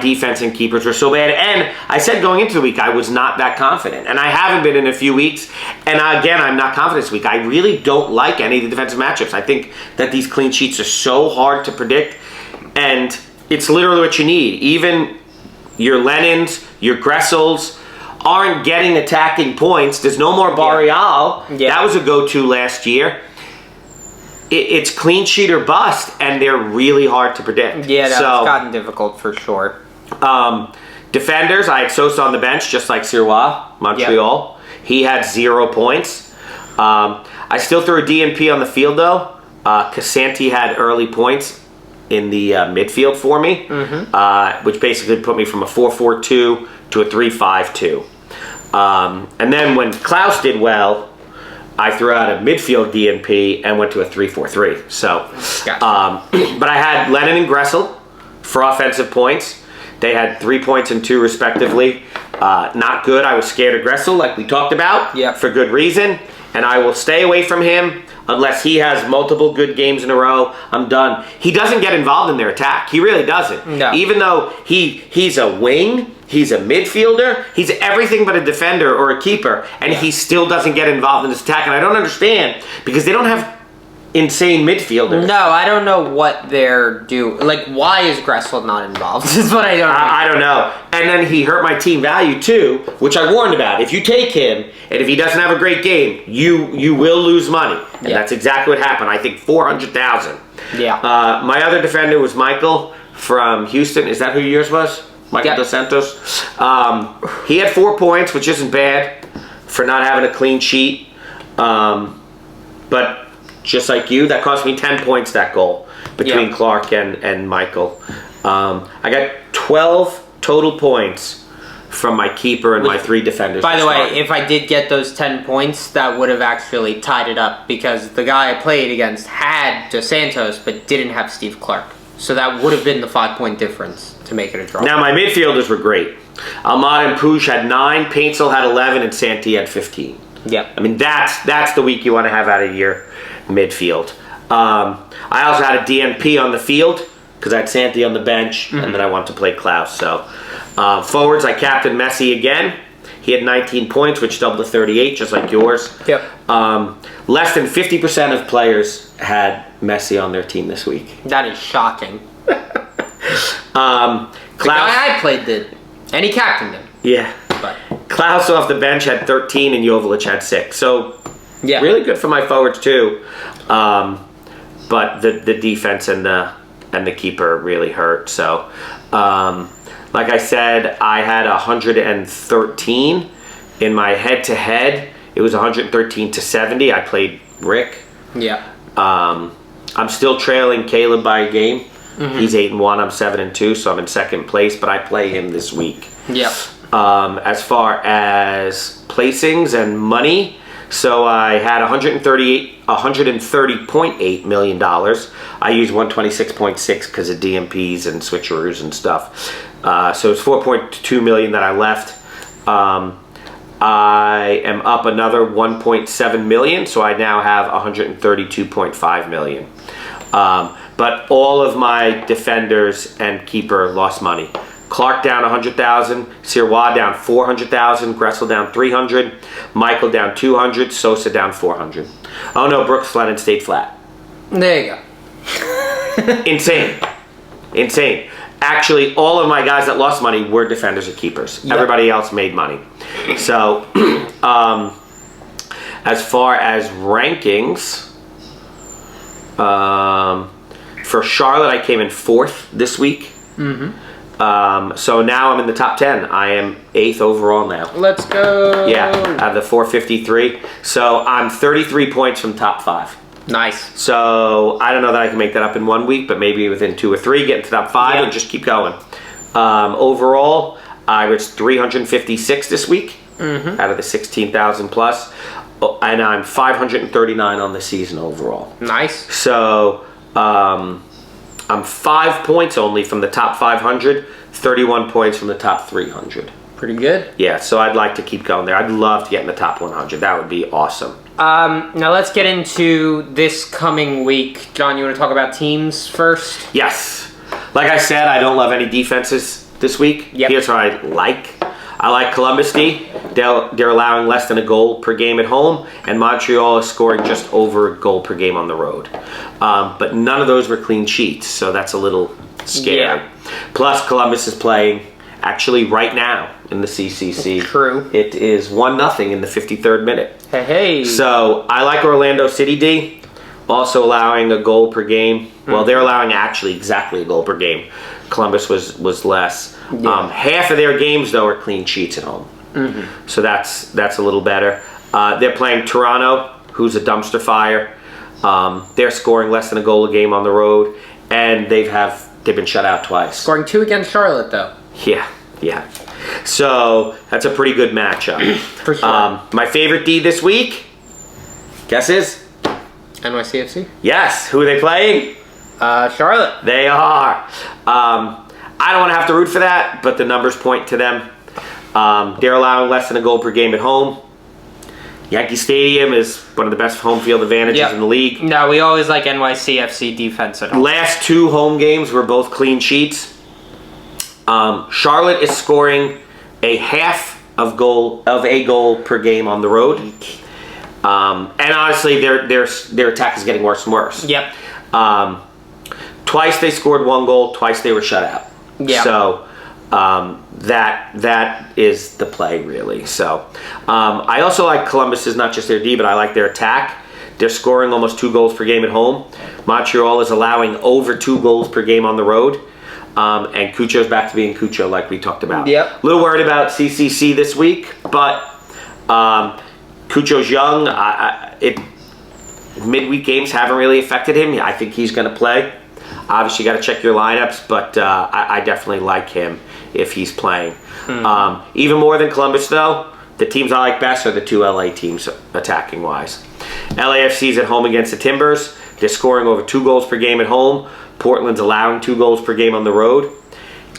defense and keepers were so bad. And I said going into the week, I was not that confident. And I haven't been in a few weeks. And again, I'm not confident this week. I really don't like any of the defensive matchups. I think that these clean sheets are so hard to predict. And it's literally what you need. Even your Lennons, your Gressels aren't getting attacking points. There's no more Barreal. Yeah. That was a go-to last year. It's clean sheet or bust, and they're really hard to predict. Yeah, that's gotten difficult for sure. Defenders, I had Sosa on the bench, just like Sirois, Montreal. Yep. He had 0 points. I still threw a DNP on the field, though. Casanti had early points in the midfield for me, which basically put me from a 4-4-2 to a 3-5-2. And then when Klaus did well, I threw out a midfield DNP and went to a 3-4-3. So, gotcha. But I had Lennon and Gressel for offensive points. They had 3 points and 2 respectively. Not good. I was scared of Gressel, like we talked about, for good reason. And I will stay away from him unless he has multiple good games in a row. I'm done. He doesn't get involved in their attack. He really doesn't. No. Even though he's a wing, he's a midfielder, he's everything but a defender or a keeper, and he still doesn't get involved in this attack. And I don't understand because they don't have insane midfielders. No, I don't know what they're doing. Like, why is Gressel not involved? Is what I don't know. I don't know. And then he hurt my team value too, which I warned about. If you take him, and if he doesn't have a great game, you will lose money. And that's exactly what happened. I think 400,000. Yeah. My other defender was Michael from Houston. Is that who yours was? Michael Dos Santos. He had 4 points, which isn't bad for not having a clean sheet. But just like you, that cost me 10 points, that goal, between Clark and Michael. I got 12 total points from my keeper and my 3 defenders. By the way, if I did get those 10 points, that would have actually tied it up because the guy I played against had Dos Santos but didn't have Steve Clark. So that would have been the 5-point difference to make it a draw. Now, my midfielders were great. Almada and Puig had 9, Paintsel had 11, and Santi had 15. Yep. I mean, that's the week you want to have out of your midfield. I also had a DNP on the field because I had Santi on the bench, and then I wanted to play Klaus. So forwards, I captained Messi again. He had 19 points, which doubled to 38, just like yours. Yep. Less than 50% of players had Messi on their team this week. That is shocking. Klaus, the guy I played did, and he captained him. Yeah. But Klaus off the bench had 13, and Jovic had 6. So really good for my forwards too. But the defense and the and the keeper really hurt. So, like I said, I had 113 in my head-to-head. It was 113 to 70. I played Rick. Yeah. I'm still trailing Caleb by a game. He's 8-1. I'm 7-2, so I'm in second place. But I play him this week. Yeah. As far as placings and money, so I had $130.8 million. I used 126.6 because of DMPs and switcheroos and stuff. So it's 4.2 million that I left. I am up another 1.7 million, so I now have 132.5 million. But all of my defenders and keeper lost money. Clark down 100,000, Sirois down 400,000, Gressel down 300, Michael down 200, Sosa down 400. Oh no, Brooks Flennon stayed flat. There you go. Insane. Actually, all of my guys that lost money were defenders or keepers. Yep. Everybody else made money. So, as far as rankings, for Charlotte, I came in 4th this week. So now I'm in the top 10. I am 8th overall now. Let's go. Yeah, out of the 453. So I'm 33 points from top 5. Nice. So I don't know that I can make that up in 1 week, but maybe within 2 or 3, get into top 5 and just keep going. Overall, I was 356 this week out of the 16,000 plus, and I'm 539 on the season overall. Nice. So I'm 5 points only from the top 500, 31 points from the top 300. Pretty good. Yeah, so I'd like to keep going there. I'd love to get in the top 100. That would be awesome. Now let's get into this coming week. John, you want to talk about teams first? Yes. Like I said, I don't love any defenses this week. Yep. Here's what I like. I like Columbus D. They're allowing less than a goal per game at home, and Montreal is scoring just over a goal per game on the road. But none of those were clean sheets, so that's a little scary. Yeah. Plus, Columbus is playing actually right now in the CCC. True. It is 1-0 in the 53rd minute. Hey. So I like Orlando City D, also allowing a goal per game. Well, they're allowing actually exactly a goal per game. Columbus was less. Yeah. Half of their games, though, are clean sheets at home. So that's a little better. They're playing Toronto, who's a dumpster fire. They're scoring less than a goal a game on the road, and they've been shut out twice. Scoring 2 against Charlotte, though. Yeah. So that's a pretty good matchup. For sure. My favorite D this week, guesses? NYCFC? Yes. Who are they playing? Charlotte. They are. I don't want to have to root for that, but the numbers point to them. They're allowing less than a goal per game at home. Yankee Stadium is one of the best home field advantages in the league. No, we always like NYCFC defense at home. Last 2 home games were both clean sheets. Charlotte is scoring a half of a goal per game on the road. And honestly, their attack is getting worse and worse. Yep. Twice they scored 1 goal, twice they were shut out. Yeah. So that is the play, really. So I also like Columbus, not just their D, but I like their attack. They're scoring almost 2 goals per game at home. Montreal is allowing over 2 goals per game on the road. And Cucho's back to being Cucho, like we talked about. Yep. A little worried about CCC this week, but Cucho's young. Midweek games haven't really affected him. I think he's going to play. Obviously, you got to check your lineups, but I definitely like him if he's playing. Even more than Columbus, though, the teams I like best are the 2 LA teams attacking-wise. LAFC's at home against the Timbers. They're scoring over 2 goals per game at home. Portland's allowing 2 goals per game on the road.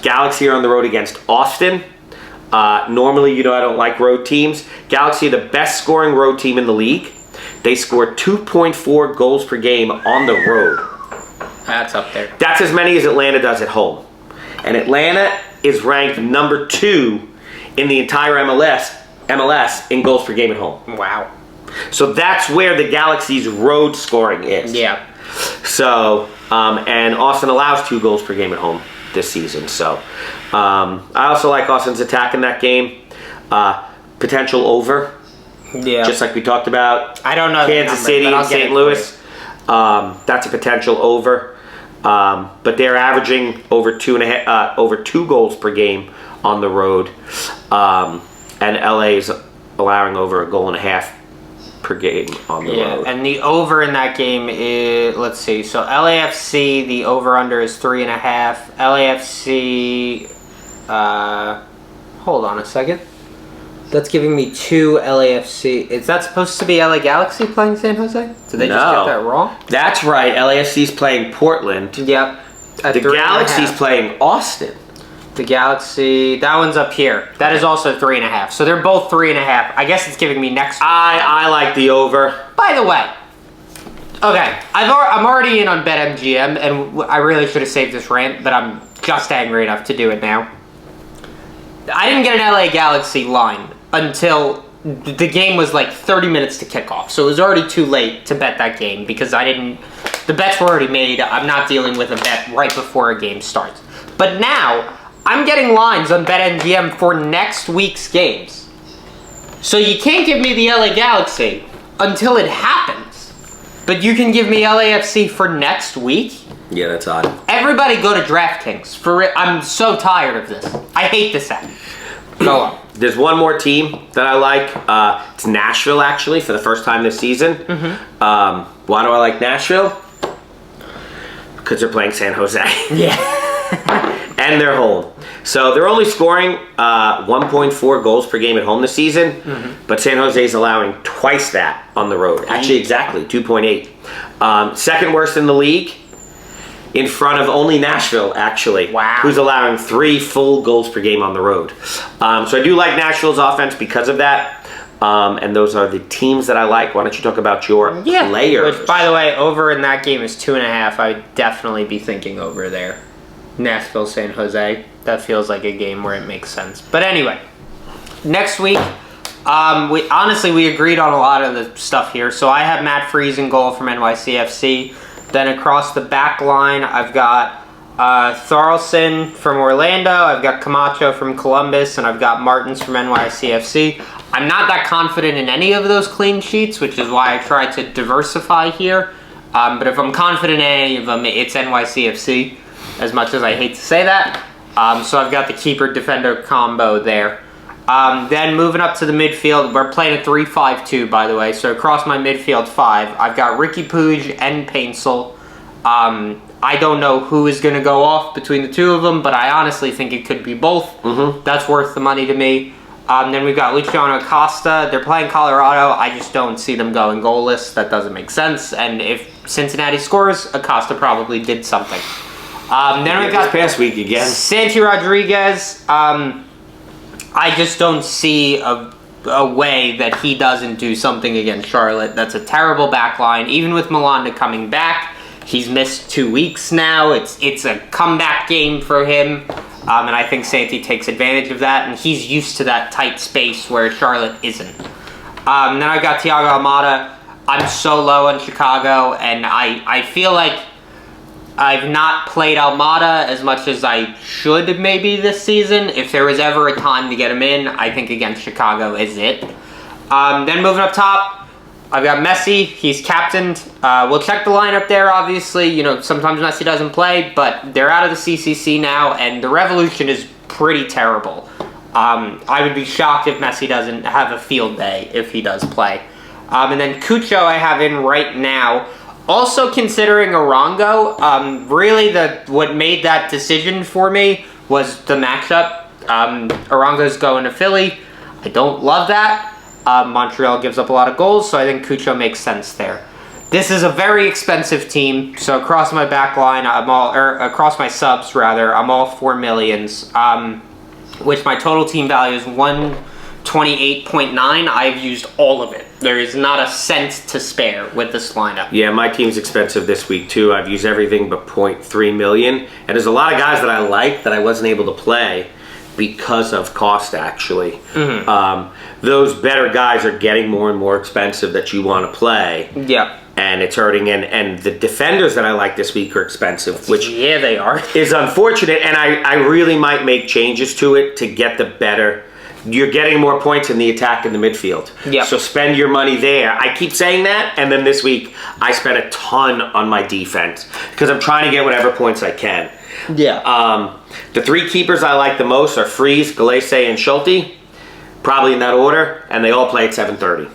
Galaxy are on the road against Austin. Normally, I don't like road teams. Galaxy are the best scoring road team in the league. They score 2.4 goals per game on the road. That's up there. That's as many as Atlanta does at home. And Atlanta is ranked number 2 in the entire MLS in goals per game at home. Wow. So that's where the Galaxy's road scoring is. Yeah. So, and Austin allows 2 goals per game at home this season. So, I also like Austin's attack in that game. Potential over. Yeah. Just like we talked about. I don't know. Kansas City and St. Louis. That's a potential over. but they're averaging over 2 goals per game on the road, and LA is allowing over 1.5 goals per game on the road. And the over in that game is, let's see, so LAFC, the over-under is 3.5. LAFC, hold on a second. That's giving me 2 LAFC. Is that supposed to be LA Galaxy playing San Jose? Did they just get that wrong? That's right. LAFC's playing Portland. Yep. The Galaxy's playing Austin. The Galaxy, that one's up here. That is also 3.5. So they're both 3.5. I guess it's giving me next week. I like the over. By the way, okay, I'm already in on BetMGM, and I really should have saved this rant, but I'm just angry enough to do it now. I didn't get an LA Galaxy line until the game was like 30 minutes to kick off. So it was already too late to bet that game because the bets were already made. I'm not dealing with a bet right before a game starts. But now, I'm getting lines on BetMGM for next week's games. So you can't give me the LA Galaxy until it happens. But you can give me LAFC for next week? Yeah, that's odd. Everybody go to DraftKings. I'm so tired of this. I hate this app. Go on. There's one more team that I like. It's Nashville, actually, for the first time this season. Why do I like Nashville? Because they're playing San Jose. Yeah. And they're home. So they're only scoring 1.4 goals per game at home this season, but San Jose is allowing twice that on the road. Actually, exactly, 2.8. Second worst in the league, in front of only Nashville, actually. Wow. Who's allowing 3 full goals per game on the road. So I do like Nashville's offense because of that. And those are the teams that I like. Why don't you talk about your players? Which, by the way, over in that game is 2.5. I'd definitely be thinking over there. Nashville, San Jose. That feels like a game where it makes sense. But anyway, next week, we agreed on a lot of the stuff here. So I have Matt Freese in goal from NYCFC. Then across the back line, I've got Thorlson from Orlando. I've got Camacho from Columbus, and I've got Martins from NYCFC. I'm not that confident in any of those clean sheets, which is why I tried to diversify here. But if I'm confident in any of them, it's NYCFC, as much as I hate to say that. So I've got the keeper-defender combo there. Then moving up to the midfield, we're playing a 3-5-2, by the way. So across my midfield 5, I've got Ricky Puig and Painsel. I don't know who is going to go off between the two of them, but I honestly think it could be both. That's worth the money to me. Then we've got Luciano Acosta. They're playing Colorado. I just don't see them going goalless. That doesn't make sense. And if Cincinnati scores, Acosta probably did something. Then we've got this past week again. Santi Rodriguez. I just don't see a way that he doesn't do something against Charlotte. That's a terrible back line. Even with Milanda coming back, he's missed 2 weeks now. It's a comeback game for him. And I think Santi takes advantage of that, and he's used to that tight space where Charlotte isn't. Then I've got Thiago Almada. I'm so low on Chicago, and I feel like I've not played Almada as much as I should maybe this season. If there was ever a time to get him in, I think against Chicago is it. Then moving up top, I've got Messi. He's captained. We'll check the lineup there, obviously. You know, sometimes Messi doesn't play, but they're out of the CCC now, and the Revolution is pretty terrible. I would be shocked if Messi doesn't have a field day if he does play. And then Cucho I have in right now. Also considering Arango, really what made that decision for me was the matchup. Arango's going to Philly. I don't love that. Montreal gives up a lot of goals, so I think Cucho makes sense there. This is a very expensive team, so across my back line, across my subs rather, I'm all 4 millions, which my total team value is 128.9. I've used all of it. There is not a cent to spare with this lineup. Yeah, my team's expensive this week too. I've used everything but 0.3 million, and there's a lot of guys that I like that I wasn't able to play because of cost, actually. Those better guys are getting more and more expensive that you want to play. Yeah. And it's hurting. And the defenders that I like this week are expensive, which they are. is unfortunate. And I really might make changes to it to get the better you're getting more points in the attack in the midfield. Yep. So spend your money there. I keep saying that, and then this week I spent a ton on my defense because I'm trying to get whatever points I can. Yeah. The 3 keepers I like the most are Freeze, Galese, and Schulte, probably in that order, and they all play at 7:30.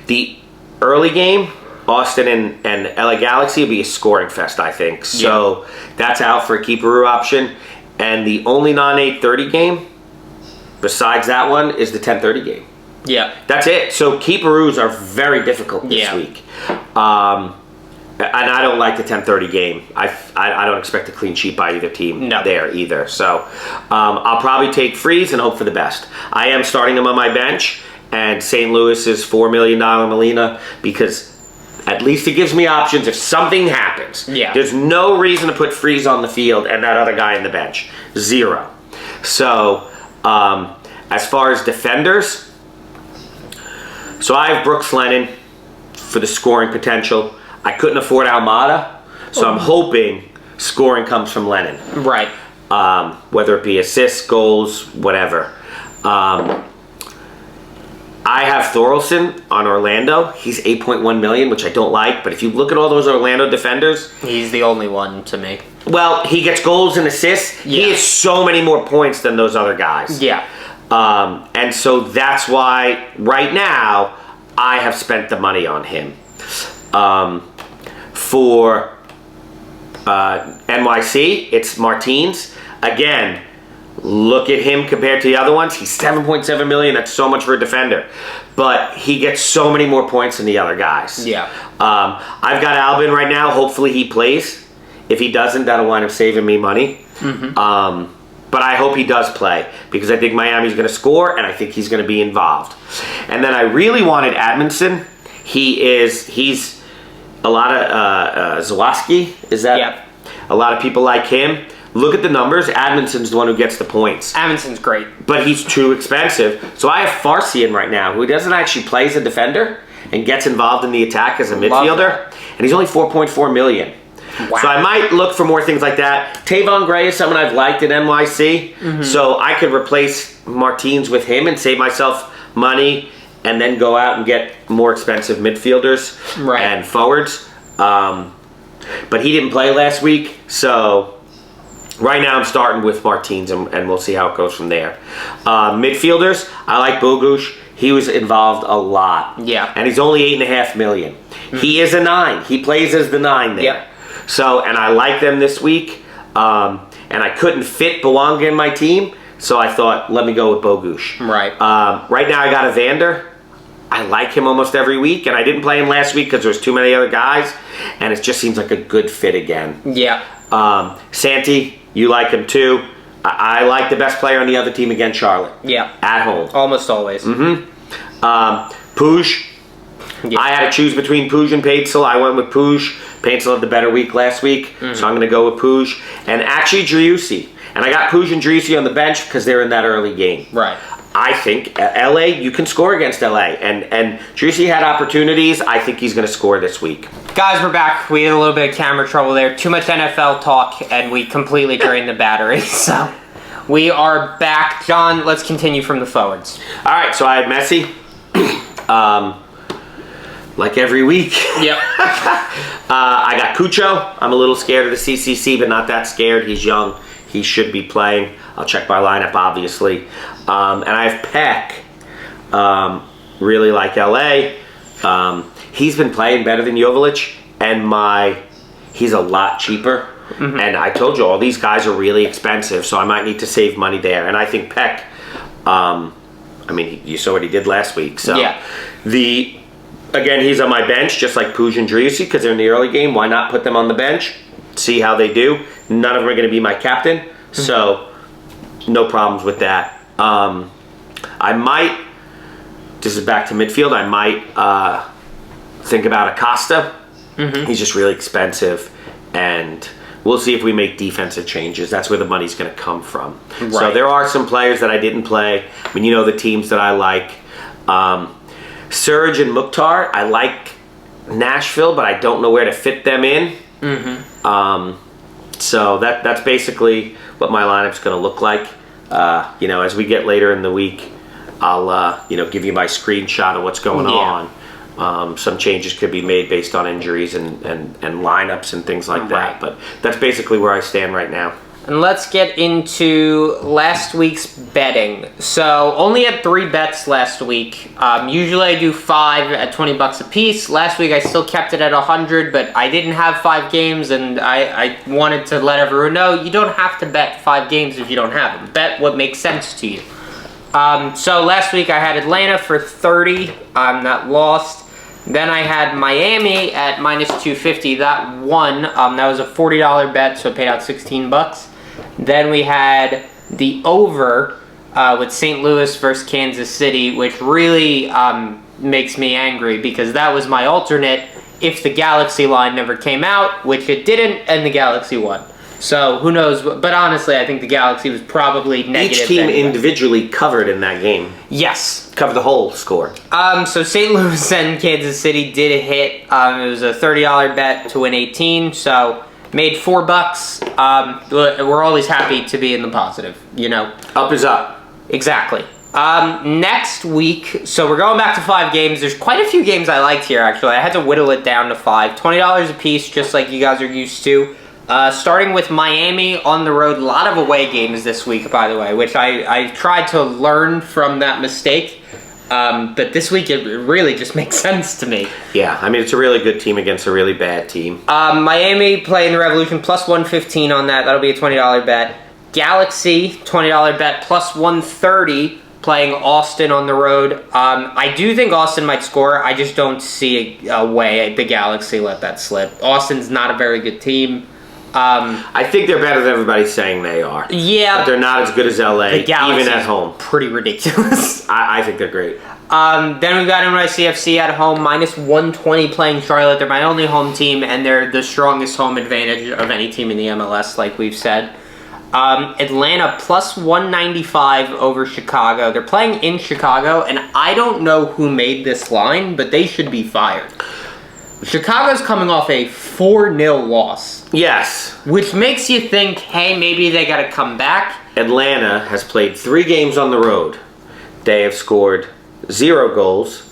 The early game, Austin and LA Galaxy will be a scoring fest, I think. So that's out for a keeper option. And the only non-8:30 game, besides that one, is the 10:30 game. Yeah. That's it. So keeperoos are very difficult this week. And I don't like the 10:30 game. I don't expect a clean sheet by either team there either. So I'll probably take Freeze and hope for the best. I am starting him on my bench, and St. Louis is $4 million Molina because at least it gives me options if something happens. Yeah. There's no reason to put Freeze on the field and that other guy in the bench. 0. So as far as defenders, so I have Brooks Lennon for the scoring potential. I couldn't afford Almada, so I'm hoping scoring comes from Lennon. Right. Whether it be assists, goals, whatever. I have Thorolson on Orlando. He's 8.1 million, which I don't like. But if you look at all those Orlando defenders, he's the only one to me. Well, he gets goals and assists. Yeah. He has so many more points than those other guys. Yeah. And so that's why right now I have spent the money on him. For NYC, it's Martins. Again, look at him compared to the other ones. He's 7.7 million. That's so much for a defender. But he gets so many more points than the other guys. Yeah. I've got Albin right now. Hopefully he plays. If he doesn't, that'll wind up saving me money. But I hope he does play because I think Miami's going to score and I think he's going to be involved. And then I really wanted Admonson. He's a lot of Zawaski. Is that? Yeah. A lot of people like him. Look at the numbers. Admonson's the one who gets the points. Admonson's great. But he's too expensive. So I have Farsian right now, who doesn't actually play as a defender and gets involved in the attack as a midfielder. And he's only 4.4 million. Wow. So I might look for more things like that. Tavon Gray is someone I've liked at NYC. So I could replace Martins with him and save myself money and then go out and get more expensive midfielders and forwards. But he didn't play last week, so right now I'm starting with Martins, and we'll see how it goes from there. Midfielders, I like Bogusz. He was involved a lot. Yeah. And he's only 8.5 million. He is a 9. He plays as the 9 there. Yep. So, and I like them this week. And I couldn't fit Bouanga in my team, so I thought, let me go with Bogusz. Right. Right now I got Evander. I like him almost every week, and I didn't play him last week because there was too many other guys, and it just seems like a good fit again. Yeah. Santi, you like him too. I like the best player on the other team against Charlotte. Yeah. At home. Almost always. Puig. Yeah. I had to choose between Puig and Paintsel. I went with Puig. Paintsel had the better week last week, so I'm going to go with Puig. And actually Driussi. And I got Puig and Driussi on the bench because they're in that early game. Right. I think LA, you can score against LA. And Driussi had opportunities. I think he's going to score this week. Guys, we're back. We had a little bit of camera trouble there. Too much NFL talk, and we completely drained the battery. So we are back. John, let's continue from the forwards. All right, so I had Messi. Like every week. Yep. I got Cucho. I'm a little scared of the CCC, but not that scared. He's young. He should be playing. I'll check my lineup, obviously. And I have Peck. Really like LA. He's been playing better than Jovic, and he's a lot cheaper. And I told you, all these guys are really expensive, so I might need to save money there. And I think Peck, you saw what he did last week. So yeah. Again, he's on my bench, just like Puig and Driussi, because they're in the early game. Why not put them on the bench? See how they do. None of them are going to be my captain, so no problems with that. I might, this is back to midfield, I might think about Acosta. He's just really expensive, and we'll see if we make defensive changes. That's where the money's going to come from. Right. So there are some players that I didn't play. I mean, you know the teams that I like. Serge and Mukhtar, I like Nashville, but I don't know where to fit them in. So that's basically what my lineup's going to look like. as we get later in the week, I'll give you my screenshot of what's going on. Some changes could be made based on injuries and lineups and things like that. But that's basically where I stand right now. And let's get into last week's betting. So, only had 3 bets last week. Usually I do 5 at $20 a piece. Last week I still kept it at 100, but I didn't have 5 games, and I wanted to let everyone know you don't have to bet 5 games if you don't have them. Bet what makes sense to you. So last week I had Atlanta for 30. That lost. Then I had Miami at minus 250. That won. That was a $40 bet, so it paid out $16. Then we had the over with St. Louis versus Kansas City, which really makes me angry because that was my alternate if the Galaxy line never came out, which it didn't, and the Galaxy won. So who knows? But honestly, I think the Galaxy was probably negative. Each team individually covered in that game. Yes. Covered the whole score. So St. Louis and Kansas City did hit. It was a $30 bet to win 18. So made $4. We're always happy to be in the positive, Up is up. Exactly. Next week, so we're going back to 5 games. There's quite a few games I liked here, actually. I had to whittle it down to 5. $20 a piece, just like you guys are used to. Starting with Miami on the road. A lot of away games this week, by the way, which I tried to learn from that mistake. But this week it really just makes sense to me. Yeah, I mean, it's a really good team against a really bad team. Miami playing the Revolution plus 115 on that. That'll be a $20 bet. Galaxy, $20 bet plus 130 playing Austin on the road. I do think Austin might score. I just don't see a way the Galaxy let that slip. Austin's not a very good team. I think they're better than everybody's saying they are. Yeah. But they're not as good as LA, even at home. Pretty ridiculous. I think they're great. Then we've got NYCFC at home, minus 120 playing Charlotte. They're my only home team, and they're the strongest home advantage of any team in the MLS, like we've said. Atlanta plus 195 over Chicago. They're playing in Chicago, and I don't know who made this line, but they should be fired. Chicago's coming off a 4-0 loss. Yes. Which makes you think, hey, maybe they got to come back. Atlanta has played 3 games on the road. They have scored 0 goals,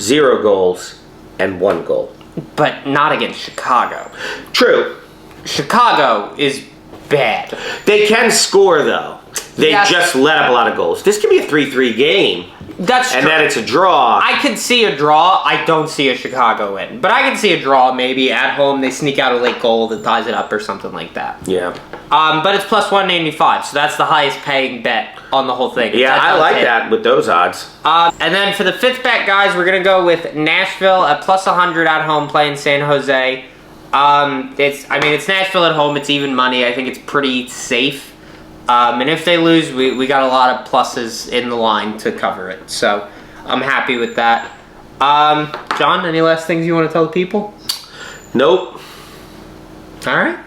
0 goals, and 1 goal. But not against Chicago. True. Chicago is bad. They can score, though. They just let up a lot of goals. This could be a 3-3 game. That's true. And then it's a draw. I could see a draw. I don't see a Chicago win. But I can see a draw maybe at home. They sneak out a late goal that ties it up or something like that. Yeah. But it's plus 185, so that's the highest paying bet on the whole thing. Yeah, I like that with those odds. And then for the 5th bet, guys, we're going to go with Nashville at plus 100 at home playing San Jose. It's Nashville at home. It's even money. I think it's pretty safe. And if they lose, we got a lot of pluses in the line to cover it. So I'm happy with that. John, any last things you want to tell the people? Nope. All right.